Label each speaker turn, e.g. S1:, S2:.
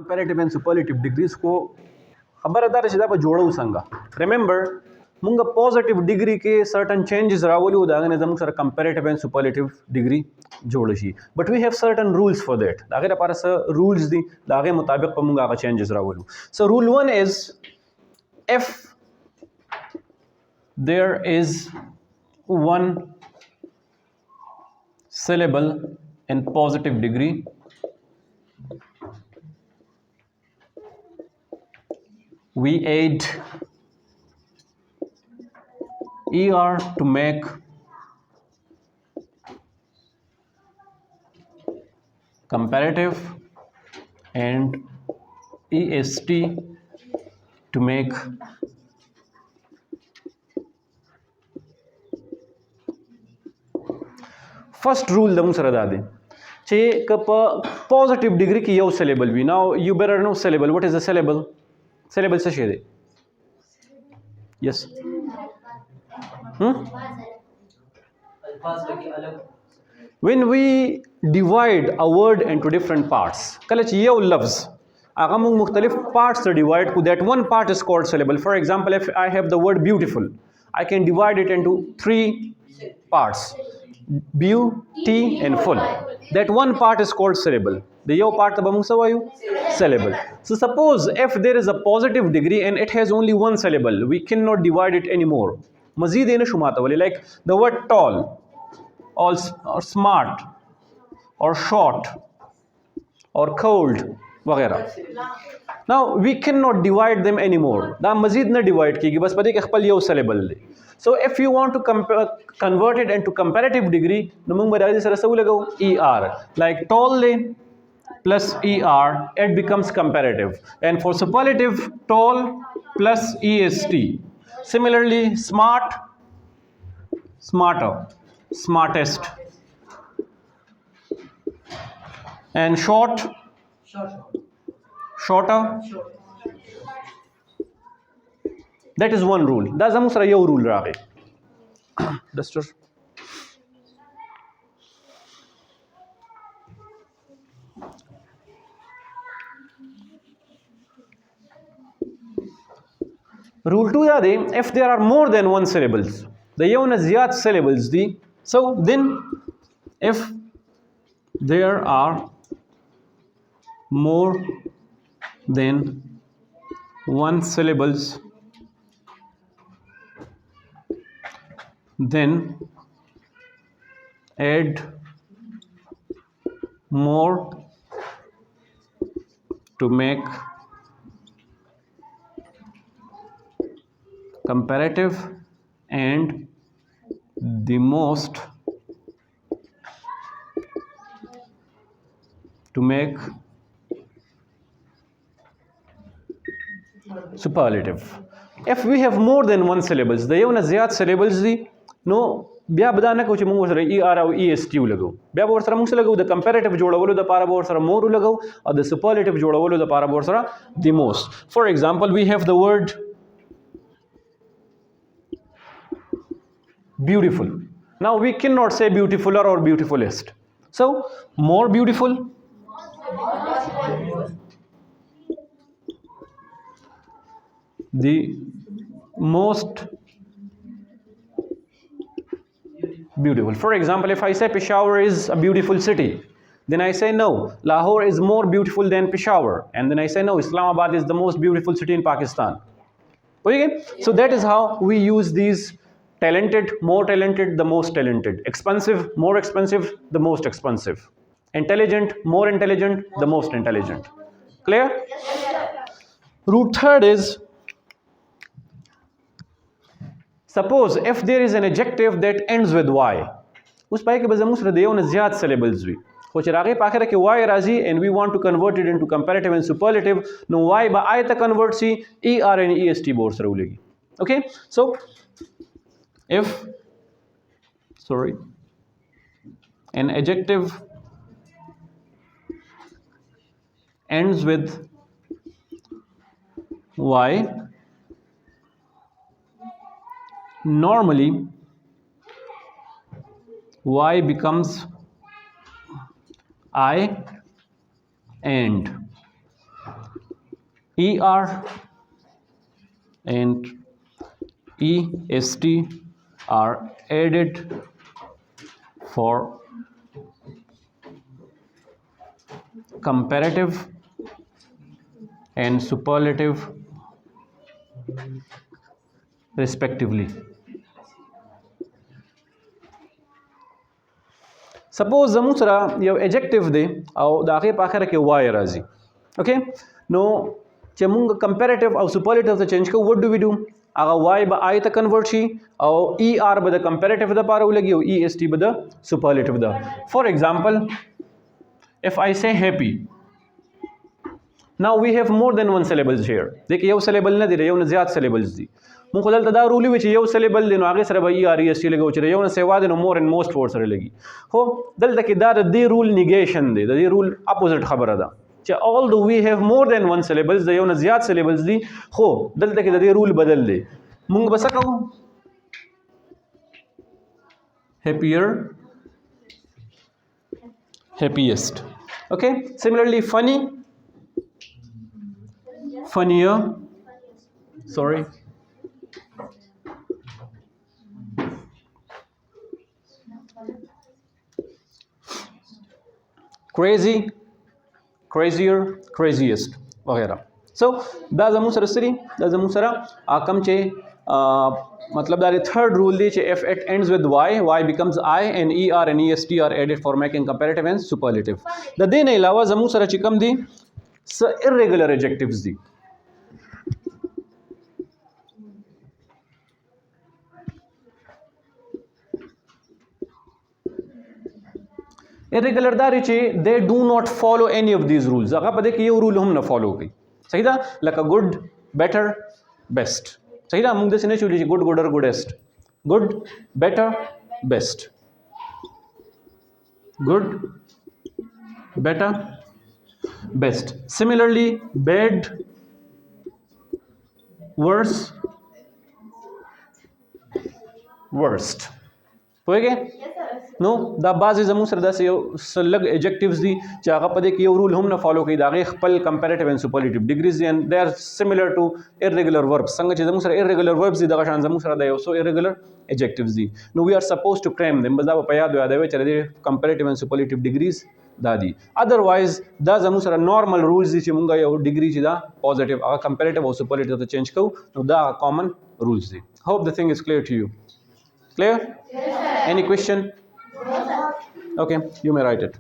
S1: comparative and superlative degrees को खबरदार چې دا به جوړو څنګه remember مونږ positive degree کې certain changes راولو دا غنه زموږ سره comparative and superlative degree جوړ شي but we have certain rules for that دا غیر لپاره څه rules دي دا غي مطابق په مونږ هغه changes راولو so rule 1 is if there is one syllable in positive degree we add er to make comparative and est to make first rule د موږ سره دا دی چې که positive degree کې یو syllable وي now you better know syllable what is a syllable syllable څه شی دی yes when we divide a word into different parts کله چې یو لفظ هغه موږ مختلف parts ته divide کو that one part is called syllable for example if I have the word beautiful I can divide it into 3 parts beauty and full that one part is called syllable the yo part tabam sawayu syllable so suppose if there is a positive degree and it has only one syllable we cannot divide it anymore mazid ena shumata wali like the word tall or smart or short or cold वगैरह now we cannot divide them anymore da mazid na divide kigi bas pade ke khpal yo syllable le so if you want to convert it into comparative degree no mung badal sara saw lagao er like tall le plus er it becomes comparative and for superlative tall plus est similarly smart smarter smartest and short shorter that is one rule da zamu sara yo rule rage duster rule 2 ya de if there are more than one syllables the yawna ziyad syllables di so then if there are more than one syllables then add more to make comparative and the most to make superlative if we have more than one syllables the yawna ziyad syllables di no bia badana ko چې موږ سره er او est لګو بیا ور سره موږ سره لګو د comparative جوړولو د پاره ور سره more لګو او د superlative جوړولو د پاره ور سره the most for example we have the word beautiful now we cannot say beautifuler or beautifulest so more beautiful the most beautiful for example if I say Peshawar is a beautiful city then I say no Lahore is more beautiful than Peshawar and then I say no Islamabad is the most beautiful city in Pakistan okay so that is how we use these talented more talented the most talented expensive more expensive the most expensive intelligent more intelligent the most intelligent clear rule 3 is suppose if there is an adjective that ends with y us پای کې به زموږ سره د یو نه زیات syllables وي خو چې راغی په اخره کې y راځي and we want to convert it into comparative and superlative نو y به I ته convert شي er and est به ورسره ولګي okay so if an adjective ends with y normally y becomes I and ER and EST are added for comparative and superlative respectively. Suppose زموږ سره یو adjective دی او د هغې په اخره کې وای راځي. اوکې نو چې موږ comparative او superlative ته چینج کوو what do we do؟ هغه وای به آی ته کنورټ شي او ای آر به د comparative دپاره ولګي او ای ایس ټي به د superlative ده. For example, if I say happy, now we have more than one syllables here. دې کې یو syllable نه دی یو نه زیات syllables دي. مونږ خو دلته دا رول وي چې یو syllable دی نو هغې سره به ای آر ای ایس ټي لګو چې یو نه سیوا دی نو more and most ورسره لګي. خو دلته کې دا د دې رول نیګیشن دی د دې رول اپوزټ خبره ده چې although we have more than one syllables د یو نه زیات syllables دي خو دلته کې د دې رول بدل دی. مونږ به څه کوو؟ happier, happiest. Okay, similarly funny, funnier, sorry, crazy, crazier, craziest وغیرہ. So دا زموږ سره سری دا زموږ سره کم چې مطلب دا third rule دی چې if it ends with y becomes I and ER and EST are added for making comparative and superlative. د دې نه علاوه زموږ سره چې کم دي irregular adjectives دي. irregular دا چې they do not follow any of these rules. هغه په دې کې یو رول هم نه فالو کوي. صحیح ده لکه good, better, best. صحیح ده موږ داسې نه چولی چې good, gooder, goodest. good, better, best. good, better, best. Similarly bad, worse, worst. پوهیږئ نو دا بعضې زموږ سره داسې یو لږ ایجکټیوز دي چې هغه په دې کې یو رول هم نه فالو کوي د هغې خپل کمپیریټیو اینډ سوپرلیټیو ډیګریز دي اینډ دے آر سیملر ټو irregular verbs. څنګه چې زموږ سره irregular verbs دي دغه شان زموږ سره د یو څو irregular adjectives دي. نو we are supposed to cram them. بس دا په یاد یادوي چې د کمپیریټیو اینډ سوپرلیټیو ډیګریز دا دي. ادروایز دا زموږ سره نارمل رولز دي چې موږ یو ډیګري چې دا پوزټیو هغه کمپیریټیو او سوپرلیټیو ته چینج کوو نو دا کامن رولز دي. hope the thing is clear to you. Clear? Yes, sir. Any question? No, sir. Okay, you may write it.